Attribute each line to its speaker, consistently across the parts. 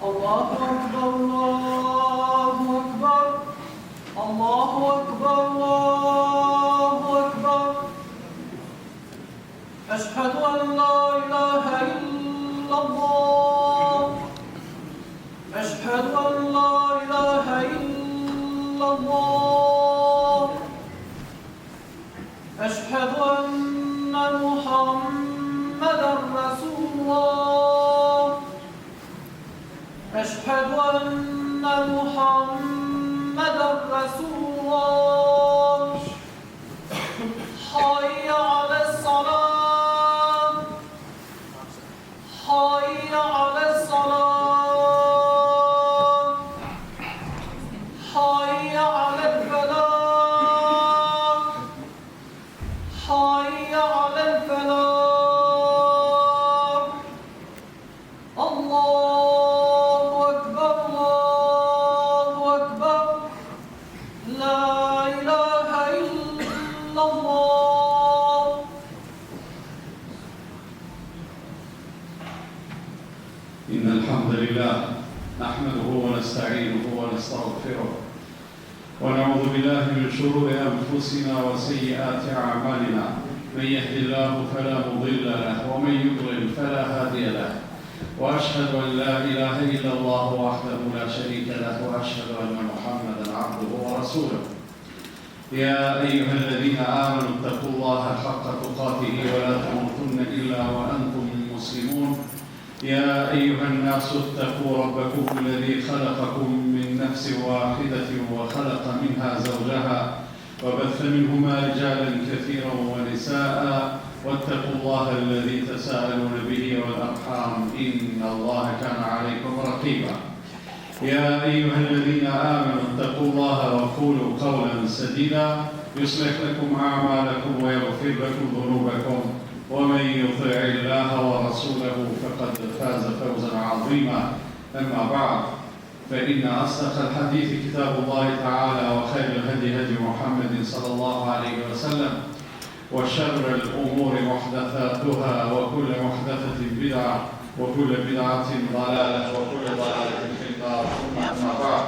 Speaker 1: الله أكبر الله أكبر الله أكبر الله أكبر أشهد أن لا إله إلا الله أشهد أن لا إله إلا الله أشهد أن محمدا رسول الله أشهد أن محمدا رسول الله حي على الصلاة حي على الصلاة حي على الفلاح حي على الفلاح الله أكبر الله أكبر لا إله إلا الله
Speaker 2: إن الحمد لله نحمده ونستعينه ونستغفره ونعوذ بالله من شرور أنفسنا وسيئات أعمالنا من يهد الله فلا مضل له ومن يضلل فلا هادي له وأشهد أن لا إله إلا الله وحده لا شريك له وأشهد أن محمدا عبده ورسوله يا أيها الذين آمنوا اتقوا الله حق تقاته ولا تموتن إلا وأنتم مسلمون يا أيها الناس اتقوا ربكم الذي خلقكم من نفس واحدة وخلق منها زوجها وبث منهما رجالا كثيرا ونساء واتقوا الله الذي تساءلون به والأرحام إن الله كان عليكم رقيبا يا أيها الذين آمنوا اتقوا الله وقولوا قولا سديدا يصلح لكم أعمالكم ويغفر لكم ذنوبكم ومن يطع الله ورسوله فقد فاز فوزا عظيما أما بعد فإن أصدق الحديث كتاب الله تعالى وخير الهدي هدي محمد صلى الله عليه وسلم وشر الأمور محدثاتها وكل محدثة بدعة وكل بدعة ضلالة وكل ضلالة في النار ثم أما بعد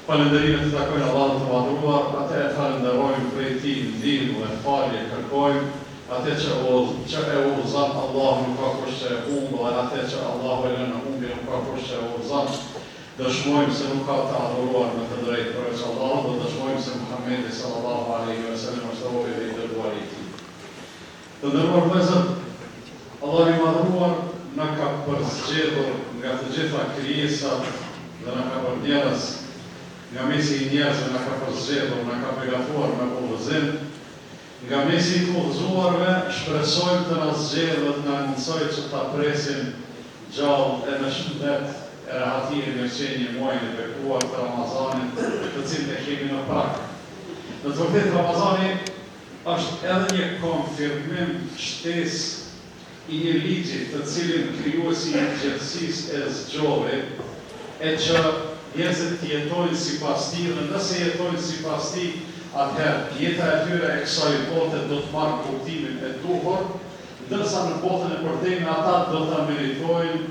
Speaker 2: Falënderimet të takojnë Allahut të madhruar, atë e falenderojmë prej tij ndihmë dhe falje kërkojmë, atë që e udhëzon Allahu nuk ka kush që e humbë, dhe atë që Allahu e lënë humbi nuk ka kush që e udhëzon. Dëshmojmë se nuk ka të adhuruar me të drejtë përveç Allahut dhe dëshmojmë se Muhamedi sallallahu alaihi wasallam është robi dhe i dërguari i tij. Të nderuar vëllezër, Allahu i madhruar na ka përzgjedhur nga të gjitha krijesat dhe na ka bërë njerëz. Nga mesi i njerëzve na ka përzgjedhur, na ka begatuar me udhëzim. Nga mesi i udhëzuarve shpresojmë të na zgjedhë dhe të na mundsojë që ta presim gjallë e në shëndet e rehatiri me qenje muajin e bekuar të Ramazanit, të cilin e kemi në prak. Në të vërtetë Ramazani është edhe një konfirmim shtesë i një ligji të cilin krijuesi i gjithësisë e zgjodhi, e që njerëzit jetojnë sipas tij dhe nëse jetojnë sipas tij, atëherë jeta e tyre e kësaj bote do të marrë kuptimin e duhur, ndërsa në botën e përditshme ata do ta meritojnë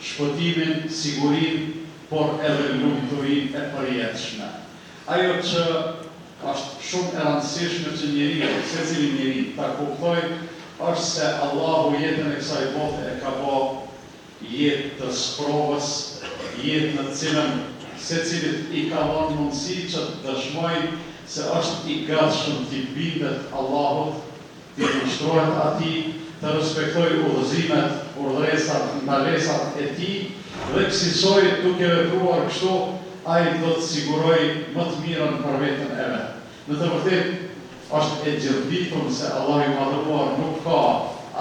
Speaker 2: shpëtimin, sigurinë, por edhe lumturinë e përjetshme. Ajo që është shumë e rëndësishme që njeriu, secili njeri ta kuptojë, është se Allahu jetën e kësaj bote e ka bërë jetë të sprovës, jetë në cilën secilit i ka dhënë mundësi që të dëshmojë se është i gatshëm t'i bindet Allahut, t'i ushtrohet atij, të respektojë udhëzimet, urdhresat, ndalesat e tij dhe kësaj duke vepruar kështu, ai do të sigurojë më të mirën për veten e vet. Në të vërtetë është e gjithditur se Allahu i madhëruar nuk ka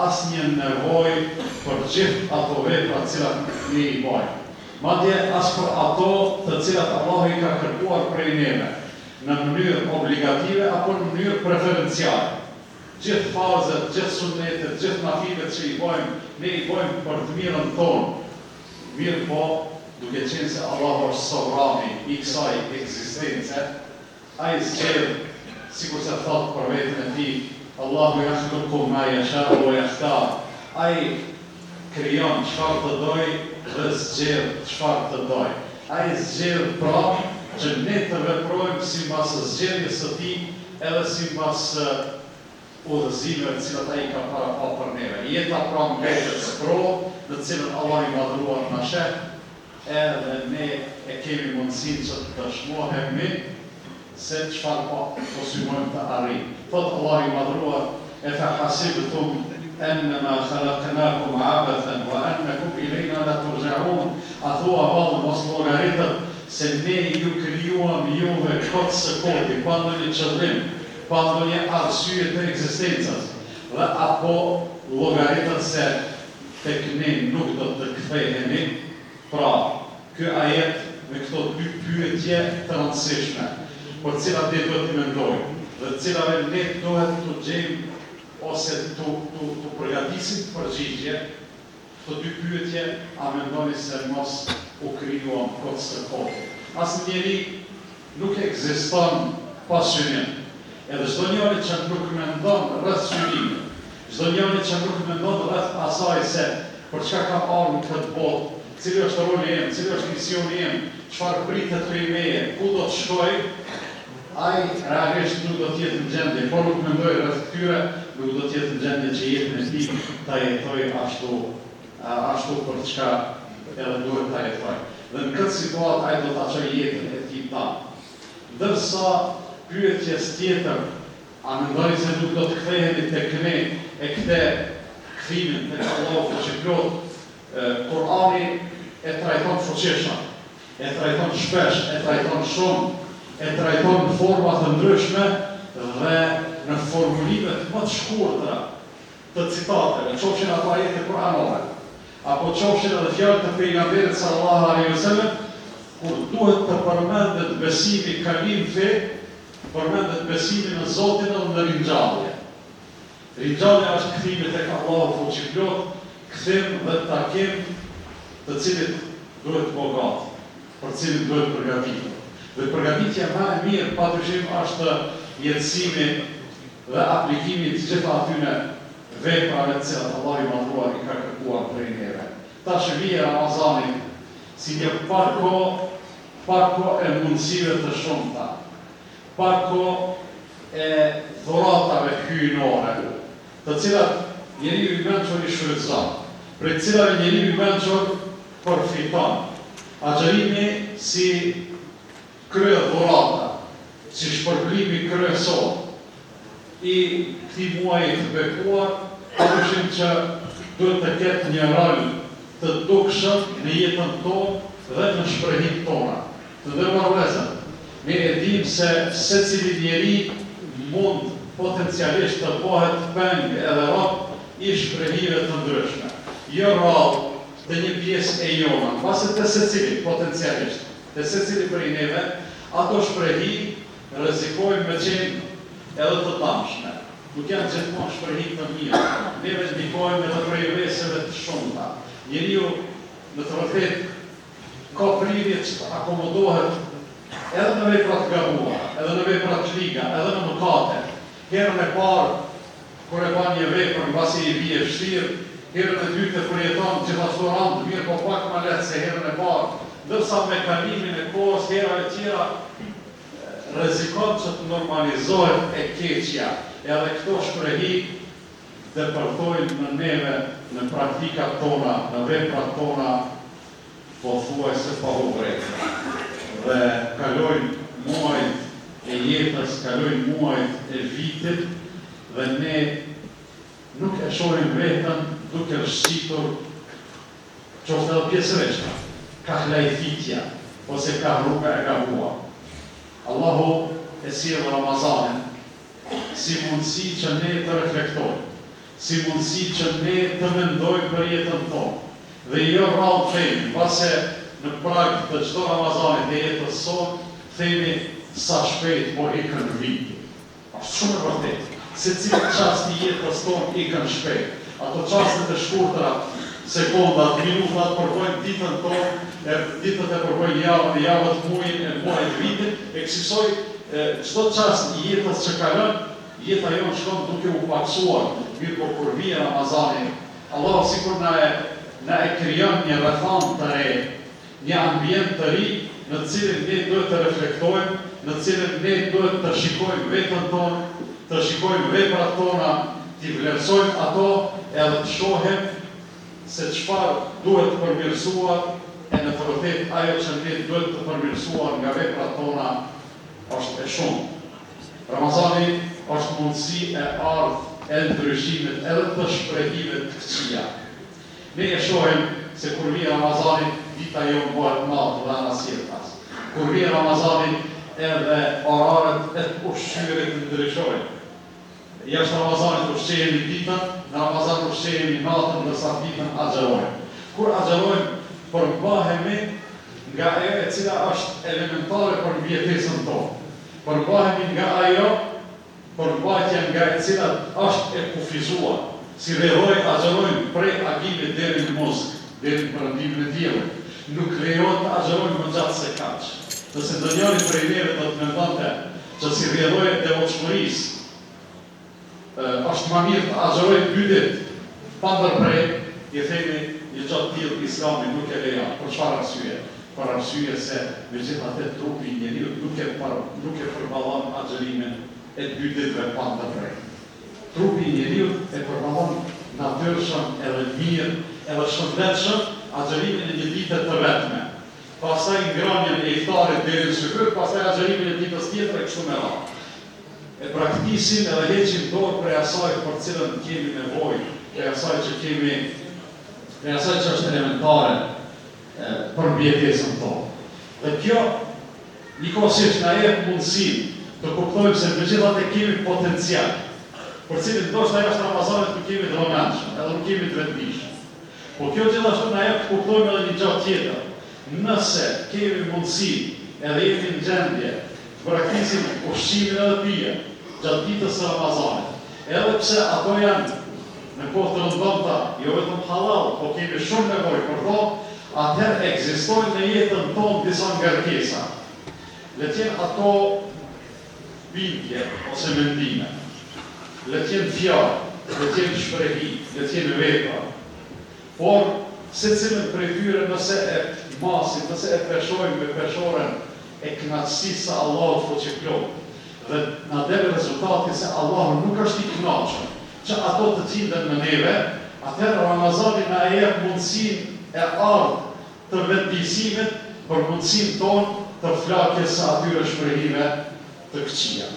Speaker 2: asnjë nevojë për gjithë ato vepra të cilat ne i bëjmë. Madje as për ato të cilat Allahu i ka kërkuar prej neve, në mënyrë obligative apo në mënyrë preferenciale. Gjithë farzet, gjithë sunnetet, gjithë nafilet që i bëjmë, ne i bëjmë për të mirën tonë. Mirë po, duke qenë se Allahu është sovrani i kësaj ekzistence, ai zgjedh, sikur se thotë për veten e tij, Allahu yakhluqu ma yasha'u wa yakhtar. Ai krijon çfarë të dojë dhe zgjedh çfarë të doj. Ai zgjedh pra që ne të veprojmë sipas zgjedhjes së tij, edhe sipas udhëzimeve të cilat ai ka para pa për neve. Jeta pra mbetet sprovë, në cilën Allah i madhruar na sheh, edhe ne e kemi mundësinë që të dëshmohemi se çfarë po synojmë të arrijmë. Thot Allah i madhruar: "E fa hasibtum annama khalaqnakum abathan wa annakum ilayna la turja'un." A thua vallë mos llogaritët se ne ju krijuam juve kot së koti, pa ndonjë qëllim, pa ndonjë arsye të ekzistencës, dhe apo llogaritët se tek ne nuk do të kthehemi. Pra, ky ajet me këto dy pyetje të rëndësishme, për cilat ne duhet të mendojmë, dhe cilave ne duhet të gjejmë ose të përgatisim përgjigje, këto dy pyetje, a mendoni se mos u krijuam kot së koti? Asnjë njeri nuk ekziston pa synim. Edhe çdo njeri që nuk mendon rreth synimit, çdo njeri që nuk mendon rreth asaj se për çka ka ardhur në këtë botë, cili është roli jem, cili është misioni jem, çfarë pritet prej meje, ku do të shkoj, ai realisht nuk do të jetë në gjendje, por nuk mendoj rreth këtyre, nuk do të jetë në gjendje që jetën e tij ta jetoj ashtu për çka edhe duhet ta jetoj. Dhe në këtë situatë ai do ta çojë jetën e tij ta. Ndërsa pyetjes tjetër, a mendoni se nuk do të kthehemi tek ne e këtë kthimin tek Allahu që plot? Kurani e trajton fuqishëm, e trajton shpesh, e trajton shumë, e trajton në forma të ndryshme dhe në formulimet më të shkurtra të citateve, qofshin ato ajete kuranore, apo qofshin edhe fjalët e pejgamberit sallallahu alaihi wasallam, kur duhet të përmendet besimi kalim fe, përmendet besimi në Zotin dhe në ringjallje. Ringjallja është kthimi tek Allahu fuqiplot, kthim dhe takim të cilit duhet bogat, për cilin duhet përgatitur. Dhe përgatitja më e mirë padyshim është jetësimi dhe aplikimi të gjitha atyre veprave të cilat Allah i madhruar i ka kërkuar prej neve. Tash vije Ramazani si një parko e mundësive të shumta, parko e dhuratave hyjnore, të cilat njeriu i mençur i shfrytëzon, për të cilave njeriu i mençur përfiton. Agjerimi si krye dhurata, si shpërblimi kryesor i këtij muaji të bekuar, padyshim që duhet të ketë një rol të dukshëm në jetën tonë dhe në shprehjet tona. Të nderuar vëllezër, ne e dimë se secili njeri mund potencialisht të bëhet peng edhe rob i shprehjeve të ndryshme. Jo rrallë të një pjesë e jona, pasi të secili potencialisht, të secili prej neve, ato shprehji rrezikojnë me qenë edhe të tamshme. Nuk janë gjithmonë shprehji të mira. Neve ndikojmë edhe prej veseve të shumta. Njeriu në të vërtetë ka prirje që të akomodohet edhe në vepra të gabuara, edhe në vepra të liga, edhe në mëkate. Herën e parë, kur e bën një vepër mbasi i bie vështirë, herën e dytë kur jeton gjithashtu rand, mirë po pak më lehtë se herën e parë, ndërsa mekanimin e kohës hera e tjera rrezikon që të normalizohet e keqja, edhe këto shprehji depërtojnë në neve, në praktikat tona, në veprat tona, pothuajse pa u vrejtë. Dhe kalojnë muajt e jetës, kalojnë muajt e vitit, dhe ne nuk e shohim vetën duke rëshqitur qoftë edhe pjesëveçka, ka hlajfitja, ose ka rruga e gabuar. Allahu e sjell Ramazanin si mundësi që ne të reflektojmë, si mundësi që ne të mendojmë për jetën tonë, dhe jo rrallë themi, pase në prag të çdo Ramazanit e jetës sonë, themi sa shpejt po ikën viti. Është shumë e vërtetë. Secili çast i jetës tonë ikën shpejt. Ato çastet e shkurtra, sekondat, minutat përvojnë ditën tonë, ditët e përvojnë javën, javët muajin e muajit vitit, e kësaj çdo çast i jetës që kalon, jeta jonë shkon duke u paksuar. Mirë po kur vjen Ramazani, Allah sikur na e na e krijon një rrethon të re, një ambient të ri në cilin ne duhet të reflektojmë, në cilin ne duhet të shikojmë veten tonë, të shikojmë veprat tona, t'i vlerësojmë ato edhe të shohim se çfarë duhet të përmirësuar e në të vërtetë ajo që ne duhet të përmirësuar nga veprat tona është e shumë. Ramazani është mundësi e ardhë e ndryshimit edhe të shprehimit të këqija. Ne e shohim se kur vi Ramazani, dita jo bëhet natë dhe anasjetas. Kur vi Ramazani, edhe oraret e të ushqyrit ndryshojnë. Jashtë Ramazanit ushqehemi ditën, në Ramazan ushqehemi natën dhe sa ditën agjerojnë. Kur agjerojnë, përbahemi nga ajo e cila është elementare për mbijetesën tonë. Përbahemi nga ajo, përbahja nga e cila është e kufizuar. Si lehoj agjerojnë prej agimit deri në muzikë, deri në përëndimin e diellit. Nuk lejohet të agjerojnë më gjatë se kaq. Nëse ndonjëri prej neve do të mendonte që si rrjedhoi devotshmërisë është më mirë të agjerojë 2 ditë pa ndërprej, i themi një gjatë tillë Islami nuk e lejon. Për çfarë arsye? Për arsye se megjithatë trupi i njeriu nuk e përballon agjerimin e 2 ditëve pa ndërprej. Trupi i njeriu e përballon natyrshëm edhe mirë, edhe shëndetshëm agjerimin e një dite të vetme. Pastaj ngrënien e iftarit deri në shkurt, pastaj agjerimin e ditës tjetër e kështu me radhë. E praktisim edhe heqim dorë prej asaj për cilën kemi nevojë, prej asaj që është elementare për mbijetesën tonë. Dhe kjo njëkohësisht na jep mundësinë të kuptojmë se megjithatë kemi potencial, për cilin ndoshta jashtë Ramazanit nuk kemi të vëmendshëm, edhe nuk kemi të vetëdijshëm. Po kjo gjithashtu na jep të kuptojmë edhe një gjë tjetër. Nëse kemi mundësi edhe jemi në gjendje të praktisim ushqimin edhe pijen gjatë ditës së Ramazanit, edhe pse ato janë në kohë të rëndëmta, jo vetëm halal, po kemi shumë nevojë për to, atëherë ekzistojnë në jetën tonë disa ngarkesa. Le të jenë ato bindje ose mendime, le të jenë fjalë, le të jenë shprehi, le të jenë vepra. Por secilën prej tyre nëse e masim, nëse e peshojmë me peshoren e kënaqësisë së Allahut fuqiplot, dhe na del rezultati se Allahu nuk është i kënaqur që ato të gjenden në neve, atëherë Ramazani na jep mundësinë e ardhë të vetëdijësimit për mundësinë tonë të flakjes së atyre shprehime të këqija.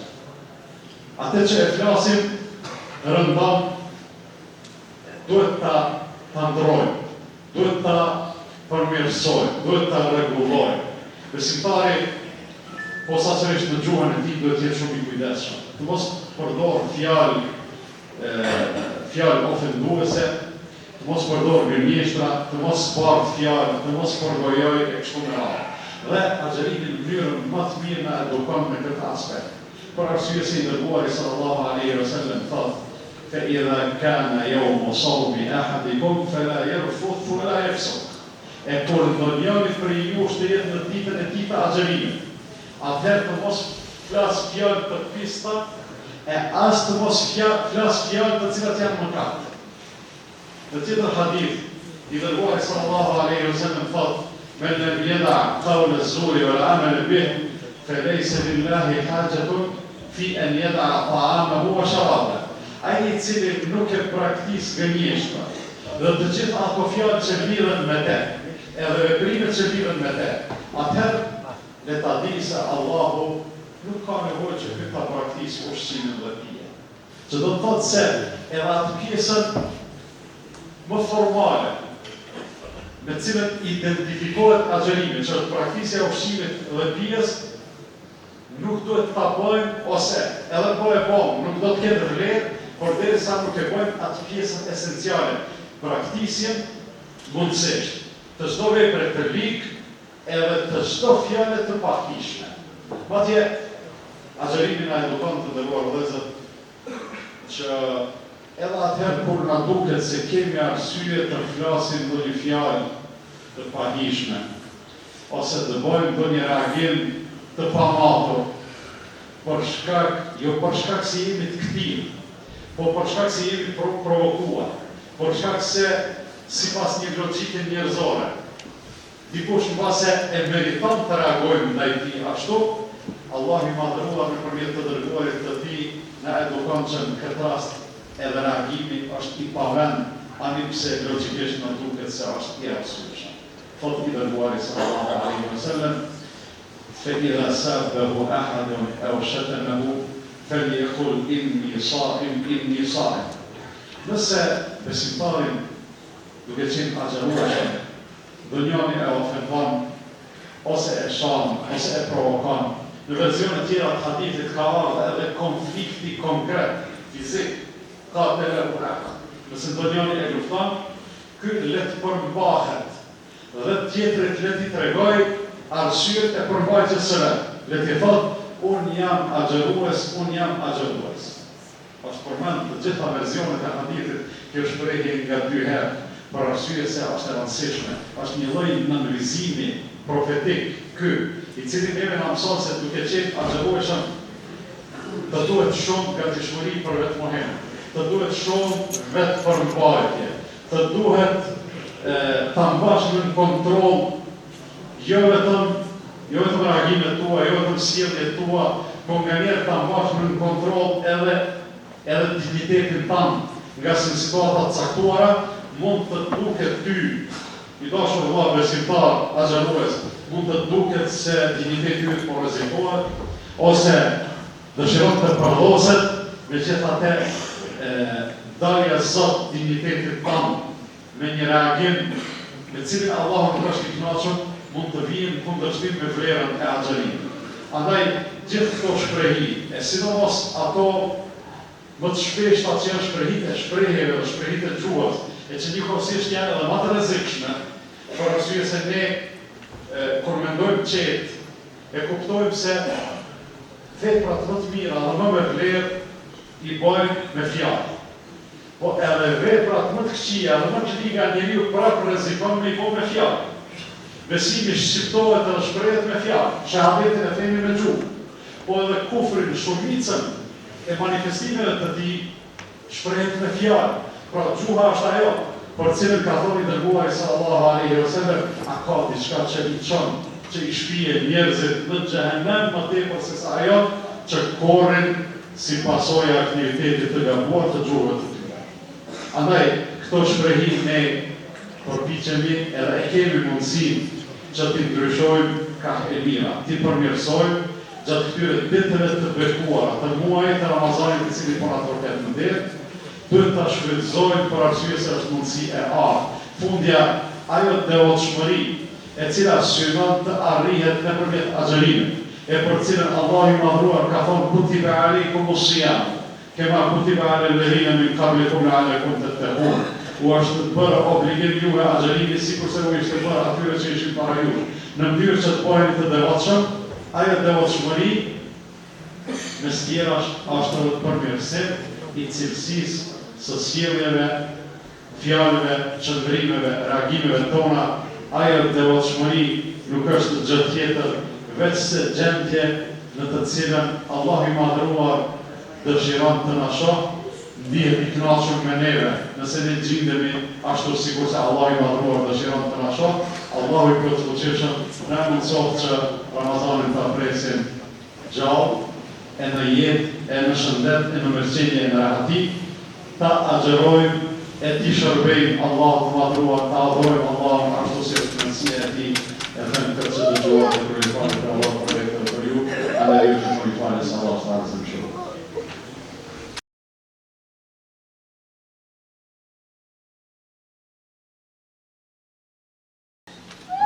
Speaker 2: Atë që e flasim rëndom, duhet ta ndrojmë, duhet ta përmirësojmë, duhet ta rregullojmë. Besimtari posaçërisht në gjuhën e tij duhet të jetë shumë i kujdesshëm. Të mos përdor fjalë ofenduese, të mos përdor gënjeshtra, të mos bardh fjalë, të mos përgojoj e kështu me radhë. Dhe agjerimi në mënyrën më të mirë na edukon në këtë aspekt. Për arsye se i dërguari sallallahu alaihi wasallam thotë: "Fa-idha kana yawmu sawmi ahadikum fala yarfuth wala yafsuq." E kur ndonjëri prej jush të jetë në ditën e tij të agjerimit, atëherë të mos flas fjalë të pista, e as të mos flas fjalë të cilat janë mëkat. Në tjetër hadith, i dërguari sallallahu alaihi wasallam thotë: "Men lam yada' qawla az-zuri wal 'amala bih, falaysa lillahi hajatun fi an yada'a ta'amahu wa sharabahu." Ai i cili nuk e praktikon gënjeshtra, dhe të gjitha ato fjalë që lidhen me te, edhe veprimet që lidhen me te, atëherë le ta di se Allahu nuk ka nevojë që ky ta praktikojë ushqimin dhe pijen. Që do të thotë se edhe atë pjesën më formale, me cilën identifikohet agjerimi, që është praktikja e ushqimit dhe pijes, nuk duhet ta bëjmë, ose edhe po e bëjmë, nuk do të ketë vlerë, por derisa nuk e bëjmë atë pjesën esenciale, praktikjen mundësisht të çdo vepre të lig, edhe të çdo fjale të pakishme. Madje agjerimi na edukon të nderuar vëllezër që edhe atëherë kur na duket se kemi arsye të flasim ndonjë fjalë të pahishme, ose të bëjmë ndonjë reagim të pamatur, jo për shkak se jemi të këtij, po për shkak se jemi provokuar, për shkak se
Speaker 3: sipas një logjike njerëzore. Dikush në base e meriton të reagojmë ndaj tij ashtu, Allah i madhëruar nëpërmjet të dërguarit të tij na edukon që në këtë rast edhe reagimi është i pavend, ani pse logjikisht na duket se është i arsyeshëm. Thot i dërguari sallallahu alaihi wasallam: "فإذا سابه أحد أو شتمه فليقل إني صائم إني صائم." Nëse besimtarin duke qenë agjerueshëm, dënjani e ofendon, ose e shan, ose e provokon, në versionet tjera të hadithit ka ardhur edhe konflikti konkret, fizik, ka të lërë. Nëse dënjani e lufton, ky le të përmbahet, dhe tjetërit le t'i tregoj arsyet e përmbajtjes së vet. Le t'i thot, unë jam agjerues, unë jam agjerues. Është përmend të gjitha versionet e hadithit, kjo shprehje nga 2 herë, për arsye se është e rëndësishme. Është një lloj nënvizimi profetik ky, i cili neve na mëson se duke qenë agjerueshëm, të duhet shumë gatishmëri për vetmohem, të duhet shumë vetë përmbajtje, të duhet ta mbash në kontroll jo vetëm reagimet tua, jo vetëm sjelljet tua, por nganjëherë ta mbash në kontroll edhe dignitetin tënd, nga se në situata të caktuara mund të duket ty, i dashur vëlla besimtar, agjerues, mund të duket se digniteti yt po rrezikohet, ose dëshiron të përdoset, megjithatë dalja zot dignitetit tënd me një reagim me cilin Allahu nuk është i kënaqur, mund të vijnë kundërshtim me vlerën e agjerimit. Andaj gjithë këto shprehi, e sidomos ato më të shpeshta që janë shprehjeve dhe shprehit e gjuhës, e që njëkohësisht janë edhe më të rrezikshme, për arsye se ne kur mendojmë qetë, e kuptojmë se veprat më të mira dhe më me vlerë i bëjmë me fjalë. Po edhe veprat më të këqija dhe më të liga njeriu prapë rrezikon me i bë me fjalë. Besimi shqiptohet edhe shprehet me fjalë, shahadetin e themi me gjuhë. Po edhe kufrin, shumicën e manifestimeve të tij shprehet me fjalë. Pra gjuha është ajo për cilën ka thënë i dërguari sallallahu alaihi wasallam, a ka diçka që i çon, që i shpije njerëzit në xhehenem më tepër se sa ajo që korrin si pasojë e aktivitetit të gabuar të gjuhëve të tyre. Andaj këto shprehi ne përpiqemi edhe e kemi mundësinë që t'i ndryshojmë ka e mira, t'i përmirësojmë gjatë këtyre ditëve të bekuara, të muajit të Ramazanit i cili po na troket në det, duhet ta shfrytëzojmë për arsye se është mundësi e fundja ajo devotshmëri e cila synon të arrihet nëpërmjet agjerimit, e për cilën Allahu i madhruar ka thonë kutiba aleikum siyam, kema kutiba alel ladhina min qablikum la'allakum tattaqun. U është bërë obligim juve agjerimi sikurse u ishte bërë atyre që ishin para juve, në mënyrë që të bëheni të devotshëm. Ajo devotshmëri mes tjerash është edhe përmirësim i cilësisë së sjelljeve, fjalëve, qëndrimeve, reagimeve tona. Ajo devotshmëri nuk është gjë tjetër veç se gjendje në të cilën Allah i madhruar dëshiron të na shoh, ndihet i kënaqur me neve, nëse ne gjendemi ashtu sikur se Allah i madhruar dëshiron të na shoh. Allahu i plotfuqishëm na mundsoft që Ramazanin ta presim gjallë, e në jetë, e në shëndet, e në mirëqenie, e në rahati, ta agjerojmë, e ti shërbejmë Allah të madhruar, ta adhurojmë Allah ashtu si është mundësia e tij, e them këtë që dëgjuar dhe kërë i falë për Allah për vektor për ju, edhe ju që më i falë se Allah të arëzëm shumë.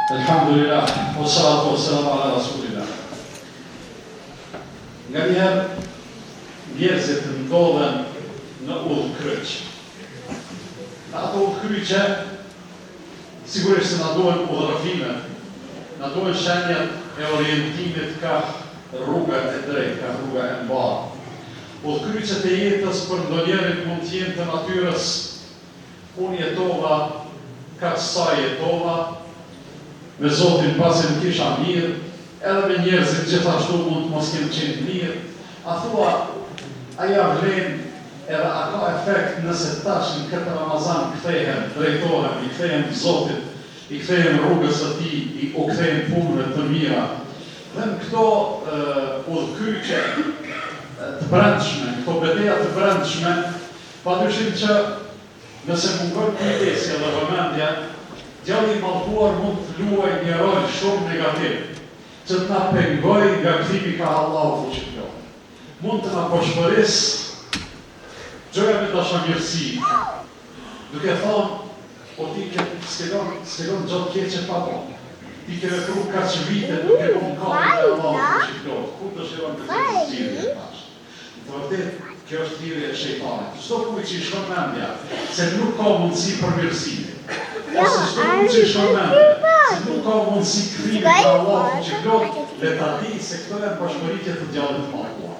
Speaker 3: Alhamdulillah, o salatu o salam ala rasulillah. Nga njerë, njerëzit ndodhen në udhkryq. Në ato udhkryqe, sigurisht se na duhen udhërafimet, na duhen shenjat e orientimit ka rruga e drejtë, ka rruga e mbarë. Udhkryqet e jetës për ndonjërin mund të jenë të natyrës, unë jetova, ka sa jetova, me Zotin pasi më kisha mirë, edhe me njerëzit gjithashtu mund të mos kemë qenë mirë. A thua, aja vlen edhe a ka efekt nëse tash në këtë Ramazan kthehem, drejtohem, i kthehem Zotit, i kthehem rrugës së tij, u kthehem punëve të mira. Dhe në këto udhkyqe të brendshme, këto betejë të brendshme, padyshim që nëse mungon kujdesi dhe vëmendja, djalli i mallkuar mund të luajë një rol shumë negativ, që të na pengojë nga kthimi ka Allahu fuqiplot. Mund të na poshpërisë gjoja me dashamirësi, duke thonë, po ti ke s'kelon gjatë keqe pa po. Ti ke vepru kaq vite duke po në kapën e Allahu fuqiplot. Ku dëshiron të të zgjidhje tash? Në të vërtetë, kjo është thirrje e shejtanit. Çdo kujt që i shkon mendja se nuk ka mundësi për mirësime. Ose çdo kujt që i shkon mendja se nuk ka mundësi kthimi ka Allahu fuqiplot, le ta di se këto janë bashkëritje të djallit të mallkuar.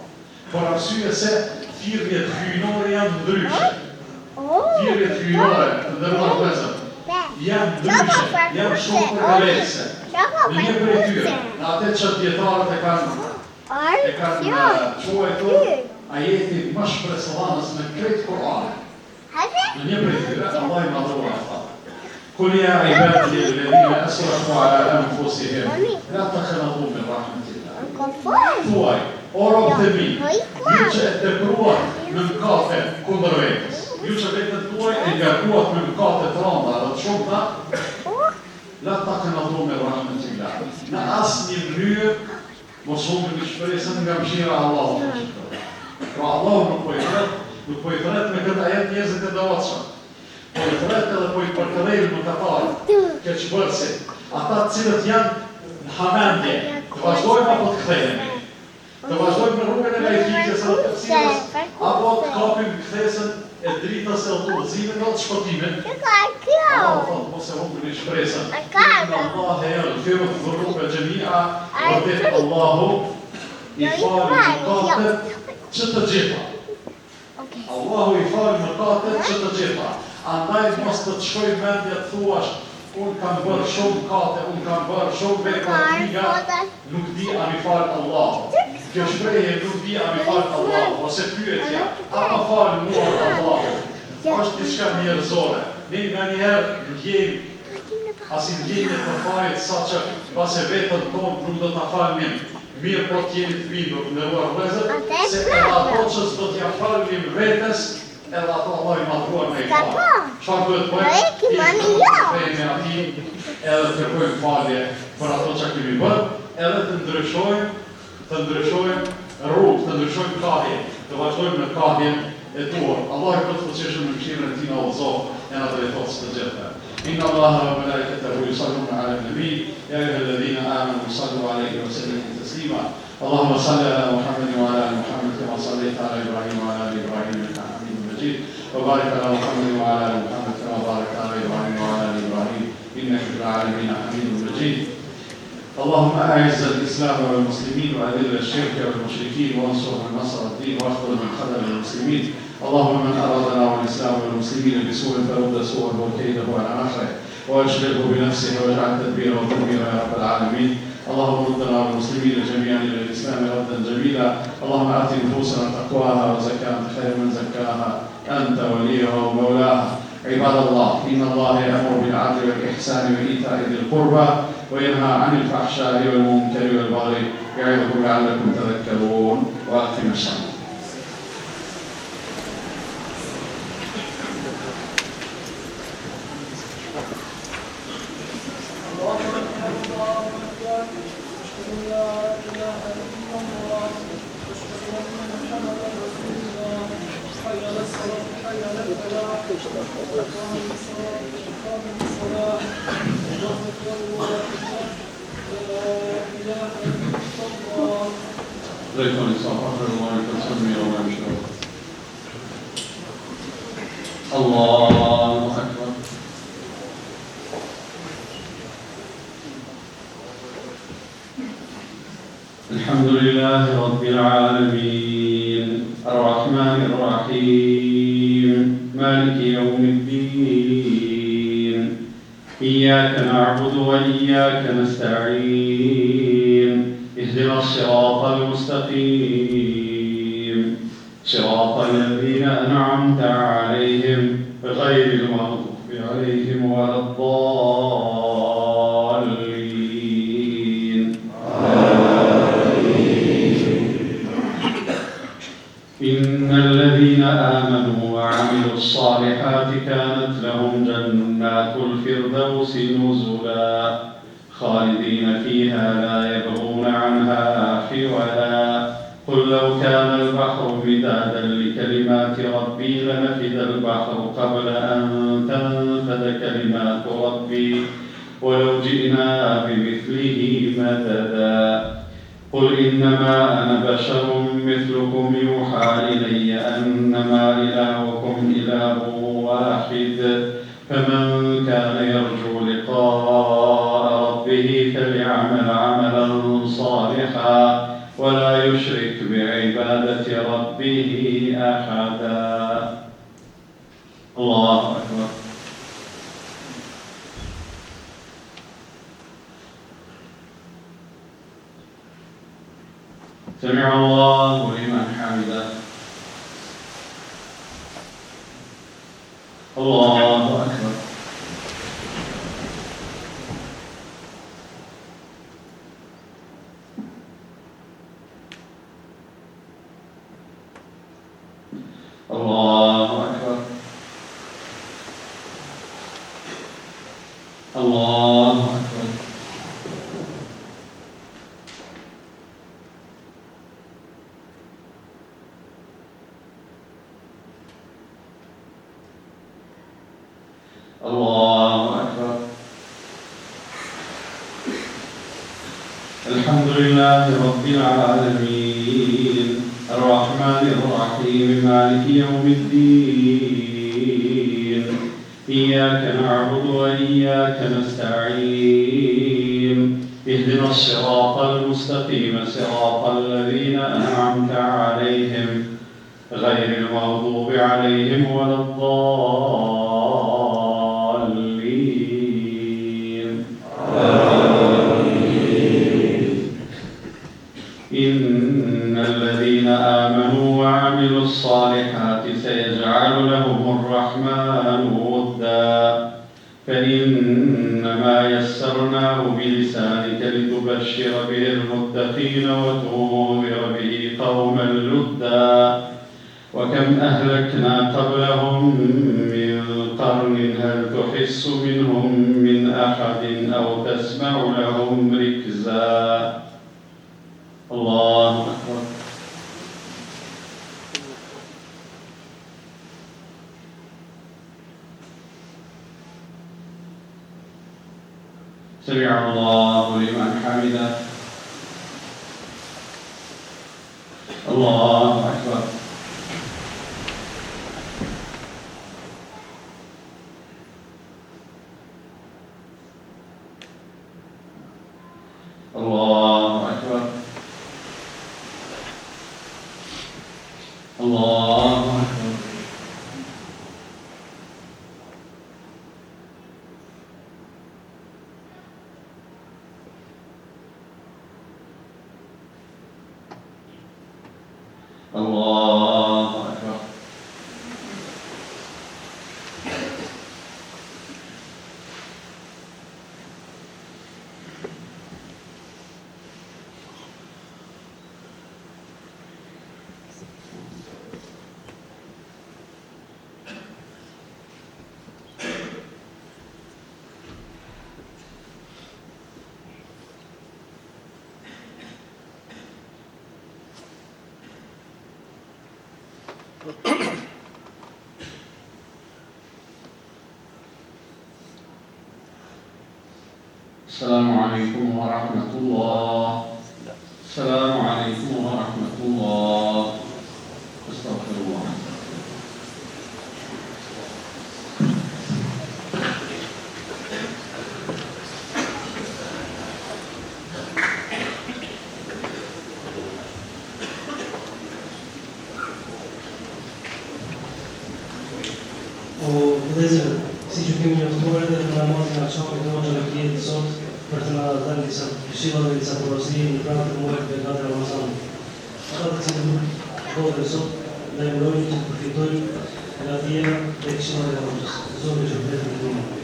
Speaker 3: Por arsye se thirrjet hyjnore janë ndryshe. Thirrjet hyjnore të ndërmarrë vëllezër janë ndryshe, janë shumë përkalese. Në një prej tyre, në atë që dietarët e kanë quajtur ajeti më shpresëllanës në krejt Kur'an. Në një prej tyre, Allah i madhruar thotë: قل يا عبادي الذين أسرفوا على أنفسهم لا تقنطوا من رحمة الله. Thuaj, o robët e mi, ju që e tepruat në mëkate kundër vetes, ju që vetën tuaj e ngarkuat me mëkate të rënda dhe të shumta, la taqnatu min rahmatillah. Në asnjë mënyrë mos humbini shpresën nga mëshira e Allahut. Pra Allahu nuk po i thret me këtë ajet njerëzit e devotshëm. Po i thret edhe po i përkërrejnë mëkatarët, keqbërësit, ata të cilët janë në hamendje, të vazhdojmë apo të kthehemi. Të vazhdojmë në rrugën e lajfitjes edhe të cilës, apo të kapim kthesën e dritës e udhëzimit dhe të shpëtimit. Allah thotë, mos e humbini shpresën. Inna Allahe yaghfiru dhunuba jami'a, vërtet Allahu i falë mëkatet që të gjitha. Allahu i falë mëkatet që të gjitha. Andaj mos të të shkoj mendja të thuash, unë kam bërë shumë mëkate, unë kam bërë shumë vepra të liga, nuk di a mi falë Allahu. Kjo shprehje nuk di a mi falë Allahu, ose pyetja, a ma falë mua Allahu, është diçka njerëzore. Ne nga njëherë ndjejmë, as i ndjejmë të fajt, sa që pas e vetën tonë nuk do të falënim, mirë po t'jeni të bindur në ruar vëllezër, se edhe ato që s'do t'ja falënim vetes, edhe ato Allah i madhruar me i falë. Çfarë duhet bëjmë? Të kthehemi atij, edhe të kërkojmë falje për ato që kemi bërë, edhe të ndryshojmë rrugë, të ndryshojmë kahje, të vazhdojmë në kahjen e duhur. Allah i këtë fuqishëm në mëshirën e tij na udhëzoj e na drejtohet së gjitha. إن الله وملائكته يصلون على النبي يا أيها الذين آمنوا صلوا عليه وسلموا تسليما اللهم صل على محمد وعلى آل محمد كما صليت على إبراهيم وعلى آل إبراهيم إنك حميد مجيد وبارك على محمد وعلى آل محمد كما باركت على إبراهيم وعلى آل إبراهيم إنك في العالمين حميد مجيد اللهم أعز الإسلام والمسلمين وأذل الشرك والمشركين وانصر من نصر الدين واخذل من خذل المسلمين اللهم من أرادنا والإسلام والمسلمين بسوء فرد سوءه وكيده على آخره وأشغله بنفسه واجعل تدبيره تدميرا يا رب العالمين اللهم ردنا والمسلمين جميعا إلى الإسلام ردا جميلا اللهم آت نفوسنا تقواها وزكاها أنت خير من زكاها أنت وليها ومولاها عباد الله إن الله يأمر بالعدل والإحسان وإيتاء ذي القربى وينهى عن الفحشاء والمنكر والبغي يعظكم لعلكم تذكرون وأقم الصلاة.
Speaker 2: الله أكبر. الحمد لله رب العالمين الرحمن الرحيم مالك يوم الدين إياك نعبد وإياك نستعين اهدنا الصراط المستقيم صراط الذين أنعمت عليهم غير المغضوب عليهم ولا الضالين. إن الذين آمنوا وعملوا الصالحات كانت لهم جنات الفردوس نزلا خالدين فيها لا يبغون عنها حولا. قل لو كان البحر مدادا لكلمات ربي لنفد البحر قبل أن تنفد كلمات ربي ولو جئنا بمثله مددا. قل إنما أنا بشر مثلكم يوحى إلي أنما إلهكم إله واحد فمن كان يرجو لقاء ربه فليعمل عملا صالحا ولا يشرك بعبادة ربه أحدا. الله أكبر. سمع الله لمن حمده. الله أكبر. الله أكبر. الله أكبر. الله أكبر. الحمد لله رب العالمين الرحمن الرحيم مالك يوم الدين إياك نعبد وإياك نستعين اهدنا الصراط المستقيم صراط الذين أنعمت عليهم غير المغضوب عليهم ولا الضالين. إن الذين آمنوا وعملوا الصالحات سيجعل لهم الرحمن ودا فإنما يسرناه بلسانك لتبشر به المتقين وتنذر به قوما لدا. وكم أهلكنا قبلهم من قرن هل تحس منهم من أحد أو تسمع لهم ركزا. الله أكبر. سمع الله لمن حمده. الله أكبر. الله أكبر. الله أكبر. الله أكبر. السلام عليكم ورحمة الله. السلام عليكم ورحمة الله. استغفر الله.
Speaker 4: Si që kemi njoftuar edhe në namazin e akşamit të hoxha Bekliet sot për të na dhënë disa këshilla dhe disa porosi në pranë të muajit të Ramazanit. Ata të cilët bëhet sot dhe urojmë që të përfitojmë nga tjera dhe këshillat e Hoxhës. Zoti ju shpërblet në